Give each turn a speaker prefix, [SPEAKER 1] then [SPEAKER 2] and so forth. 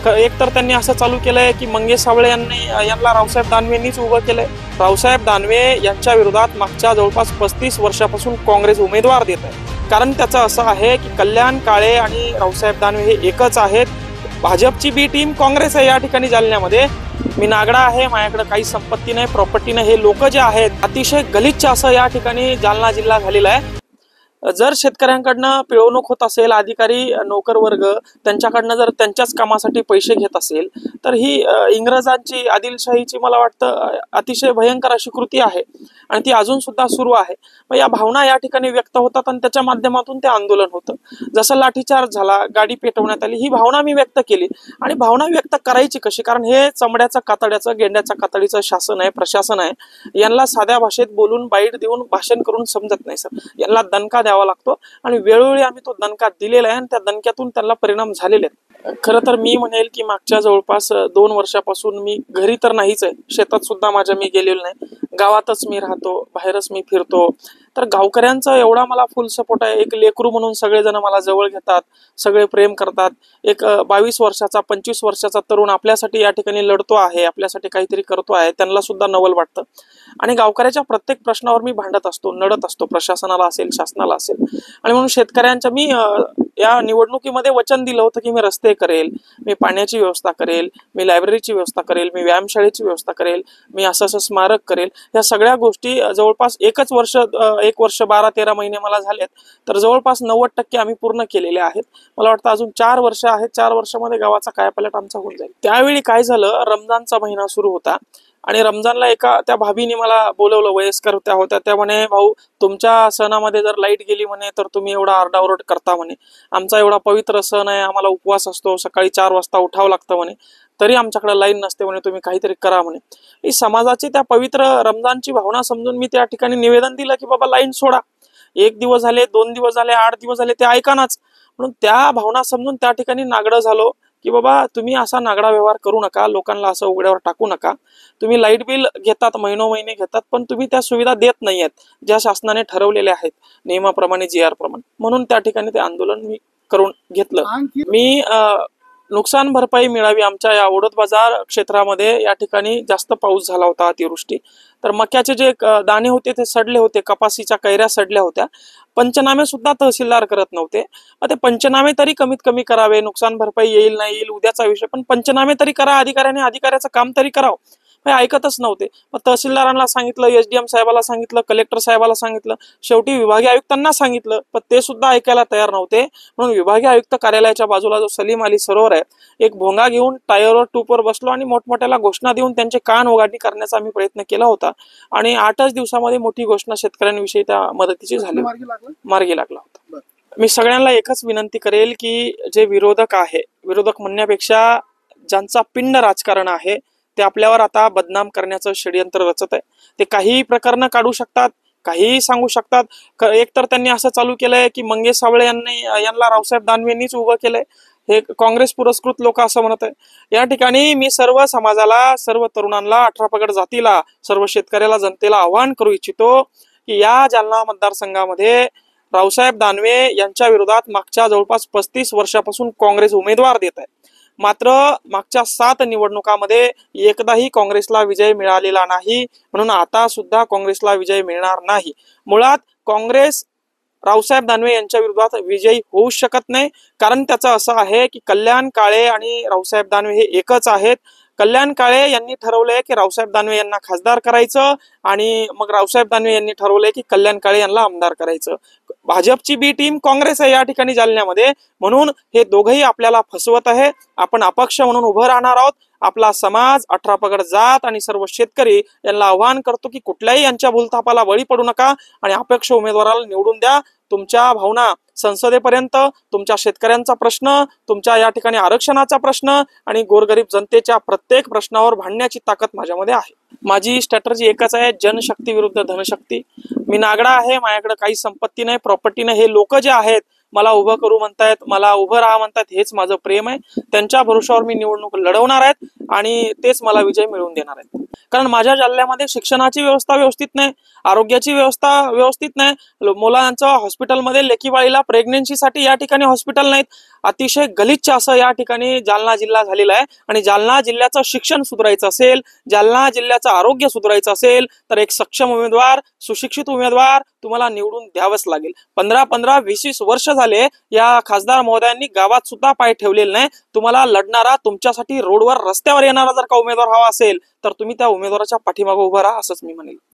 [SPEAKER 1] एक तर त्यांनी असं चालू केलंय की मंगेश साबळे यांना रावसाहेब दानवेंनीच उभं केलंय। रावसाहेब दानवे यांच्या विरोधात मागच्या जवळपास 35 वर्षापासून काँग्रेस उमेदवार देत आहे। कारण त्याचं असं आहे की कल्याण काळे आणि रावसाहेब दानवे हे एकच आहेत। भाजपची बी टीम काँग्रेस आहे या ठिकाणी जालन्यामध्ये। मी नागडा आहे, माझ्याकडे काही संपत्ती नाही, प्रॉपर्टी नाही, हे लोक जे आहेत अतिशय गलिच्छ असं या ठिकाणी जालना जिल्हा झालेला आहे। जर शेतकऱ्यांकडनं पिळवणूक होत असेल, अधिकारी नोकर वर्ग त्यांच्याकडनं जर त्यांच्याच कामासाठी पैसे घेत असेल, तर ही इंग्रजांची आदिलशाहीची मला वाटतं अतिशय भयंकर अशी कृती आहे आणि ती अजून सुद्धा सुरू आहे। मग या भावना या ठिकाणी व्यक्त होतात आणि त्याच्या माध्यमातून ते आंदोलन होतं। जसं लाठीचार्ज झाला, गाडी पेटवण्यात आली, ही भावना मी व्यक्त केली। आणि भावना व्यक्त करायची कशी? कारण हे चमड्याचं कातड्याचं गेंड्याच्या कातडीचं शासन आहे, प्रशासन आहे। यांना साध्या भाषेत बोलून बाईट देऊन भाषण करून समजत नाही सर। यांना दणका द्यावा लागतो आणि वेळोवेळी आम्ही तो दणका दिलेला आहे आणि त्या दणक्यातून त्यांना परिणाम झालेले आहेत। खरं तर मी म्हणेल की मागच्या जवळपास 2 वर्षापासून मी घरी तर नाहीच आहे, शेतात सुद्धा माझ्या मी गेलेलो नाही, गावातच मी राहतो, बाहेरच मी फिरतो। तर गावकऱ्यांचा एवढा मला फुल सपोर्ट आहे। एक लेकरू म्हणून सगळेजण मला जवळ घेतात, सगळे प्रेम करतात। एक 22 वर्षाचा 25 वर्षाचा तरुण आपल्यासाठी या ठिकाणी लढतो आहे, आपल्यासाठी काहीतरी करतो आहे, त्यांना सुद्धा नवल वाटतं। आणि गावकऱ्याच्या प्रत्येक प्रश्नावर मी भांडत असतो, लढत असतो, प्रशासनाला असेल, शासनाला असेल। आणि म्हणून शेतकऱ्यांच्या मी या निवडणुकीमध्ये वचन दिलं होतं की मी रस्ते करेल, मी पाण्याची व्यवस्था करेल, मी लायब्ररीची व्यवस्था करेल, मी व्यायामशाळेची व्यवस्था करेल, मी असं स्मारक करेल। या सगळ्या गोष्टी जवळपास 1 वर्ष 12-13 महिने मला झालेत, तर जवळपास 90% आम्ही पूर्ण केलेले आहेत। मला वाटतं अजून 4 वर्ष आहेत, 4 वर्षामध्ये गावाचा कायापालट आमचा होऊन जाईल। त्यावेळी काय झालं, रमजानचा महिना सुरू होता आणि रमजानला एका त्या भाभीने मला बोलवलं, वयस्कर होत्या, त्या म्हणे भाऊ तुमच्या सणामध्ये जर लाईट गेली म्हणे तर तुम्ही एवढा आरडाओरड करता म्हणे, आमचा एवढा पवित्र सण आहे, आम्हाला उपवास असतो, सकाळी 4 वाजता उठावं लागतं म्हणे, तरी आमच्याकडे लाईन नसते म्हणे, तुम्ही काहीतरी करा म्हणे। ही समाजाची त्या पवित्र रमजानची भावना समजून मी त्या ठिकाणी निवेदन दिलं की बाबा लाईन सोडा। 1 दिवस झाले, 2 दिवस झाले, 8 दिवस झाले, ते ऐकानाच। म्हणून त्या भावना समजून त्या ठिकाणी नागडं झालो की बाबा तुम्ही असा नागडा व्यवहार करू नका, लोकांना असं उघड्यावर टाकू नका। तुम्ही लाईट बिल घेतात, महिनोमहिने घेतात, पण तुम्ही त्या सुविधा देत नाहीयेत ज्या शासनाने ठरवलेल्या आहेत नियमाप्रमाणे, GR प्रमाणे। म्हणून त्या ठिकाणी ते आंदोलन मी करून घेतलं। मी नुकसान भरपाई मिळावी आमच्या या ओढत बाजार क्षेत्रामध्ये, या ठिकाणी जास्त पाऊस झाला होता, अतिवृष्टी। तर मक्याचे जे दाणे होते ते सडले होते, कपासीच्या कैऱ्या सडल्या होत्या, पंचनामे सुद्धा तहसीलदार करत नव्हते। मग ते पंचनामे तरी कमीत कमी करावे, नुकसान भरपाई येईल नाही येईल उद्याचा विषय, पण पंचनामे तरी करा, अधिकाऱ्याचं काम तरी करावं, हे ऐकतच नव्हते। मग तहसीलदारांना सांगितलं, SDM साहेबाला सांगितलं, कलेक्टर साहेबाला सांगितलं, शेवटी विभागीय आयुक्तांना सांगितलं, पण ते सुद्धा ऐकायला तयार नव्हते। म्हणून विभागीय आयुक्त कार्यालयाच्या बाजूला जो सलीम अली सरोवर आहे, एक भोंगा घेऊन टायरवर टूपवर बसलो आणि मोठमोठ्याला घोषणा देऊन त्यांचे कान उघडणी करण्याचा आम्ही प्रयत्न केला होता। आणि 8च दिवसामध्ये मोठी घोषणा शेतकऱ्यांविषयी त्या मदतीची झाली, मार्गी लागला होता। मी सगळ्यांना एकच विनंती करेल की जे विरोधक आहे, विरोधक म्हणण्यापेक्षा ज्यांचा पिंड राजकारण आहे, ते आपल्यावर आता बदनाम करण्याचं षडयंत्र रचत आहे। ते काही प्रकरण काढू शकतात, काही सांगू शकतात। एक तर त्यांनी असं चालू केलंय की मंगेश साबळे यांना रावसाहेब दानवेंनीच उभं केलंय, हे काँग्रेस पुरस्कृत लोक असं म्हणत आहे। या ठिकाणी मी सर्व समाजाला, सर्व तरुणांना, 18 पगड जातीला, सर्व शेतकऱ्याला, जनतेला आवाहन करू इच्छितो की या जालना मतदारसंघामध्ये रावसाहेब दानवे यांच्या विरोधात मागच्या जवळपास 35 वर्षापासून काँग्रेस उमेदवार देत आहे। मात्र मागच्या 7 निवडणुकामध्ये एकदाही काँग्रेसला विजय मिळालेला नाही, म्हणून आता सुद्धा काँग्रेसला विजय मिळणार नाही। मुळात काँग्रेस रावसाहेब दानवे यांच्या विरोधात विजयी होऊ शकत नाही, कारण त्याचं असं आहे की कल्याण काळे आणि रावसाहेब दानवे हे एकच आहेत। कल्याण काळे यांनी ठरवलंय की रावसाहेब दानवे यांना खासदार करायचं आणि मग रावसाहेब दानवे यांनी ठरवलंय की कल्याण काळे यांना आमदार करायचं। भाजपची बी टीम काँग्रेस आहे या ठिकाणी जालन्यामध्ये, म्हणून हे दोघंही आपल्याला फसवत आहे। आपण अपक्ष म्हणून उभं राहणार आहोत। आपला समाज, 18 पगड जात आणि सर्व शेतकरी यांना आवाहन करतो की कुठल्याही यांच्या भूलथापाला बळी पडू नका आणि अपक्ष उमेदवाराला निवडून द्या। तुमच्या भावना संसदेपर्यंत, तुमच्या शेतकऱ्यांचा प्रश्न, तुमच्या या ठिकाणी आरक्षणाचा प्रश्न आणि गोरगरीब जनतेच्या प्रत्येक प्रश्नावर भांडण्याची ताकद माझ्यामध्ये आहे। माझी स्ट्रॅटर्जी एकच आहे, जनशक्ती विरुद्ध धनशक्ती। मी नागडा आहे, माझ्याकडे काही संपत्ती नाही, प्रॉपर्टी नाही, हे लोक जे आहेत मला उभं करू म्हणतायत, मला उभं राहा म्हणतात, हेच माझं प्रेम आहे। त्यांच्या भरोशावर मी निवडणूक लढवणार आहेत आणि तेच मला विजय मिळवून देणार आहेत। कारण माझ्या जालन्यामध्ये शिक्षणाची व्यवस्था व्यवस्थित नाही, आरोग्याची व्यवस्था व्यवस्थित नाही, मुलांचं हॉस्पिटलमध्ये लेकीबाळीला प्रेग्नेन्सीसाठी या ठिकाणी हॉस्पिटल नाहीत. अतिशय गलिच्छ असं या ठिकाणी जालना जिल्हा झालेला आहे. आणि जालना जिल्ह्याचं शिक्षण सुधारायचं असेल, जालना जिल्ह्याचं आरोग्य सुधारायचं असेल तर एक सक्षम उमेदवार, सुशिक्षित उमेदवार तुम्हाला निवडून द्यावंच लागेल. 15-15, 20-20 वर्ष झाले या खासदार महोदयांनी गावात सुद्धा पाय ठेवलेले नाही. तुम्हाला लढणारा, तुमच्यासाठी रोडवर रस्त्यावर येणारा जर का उमेदवार हवा असेल तर तुम्ही त्या उमेदवाराच्या पाठीमागे उभं राहा, असंच मी म्हणेल.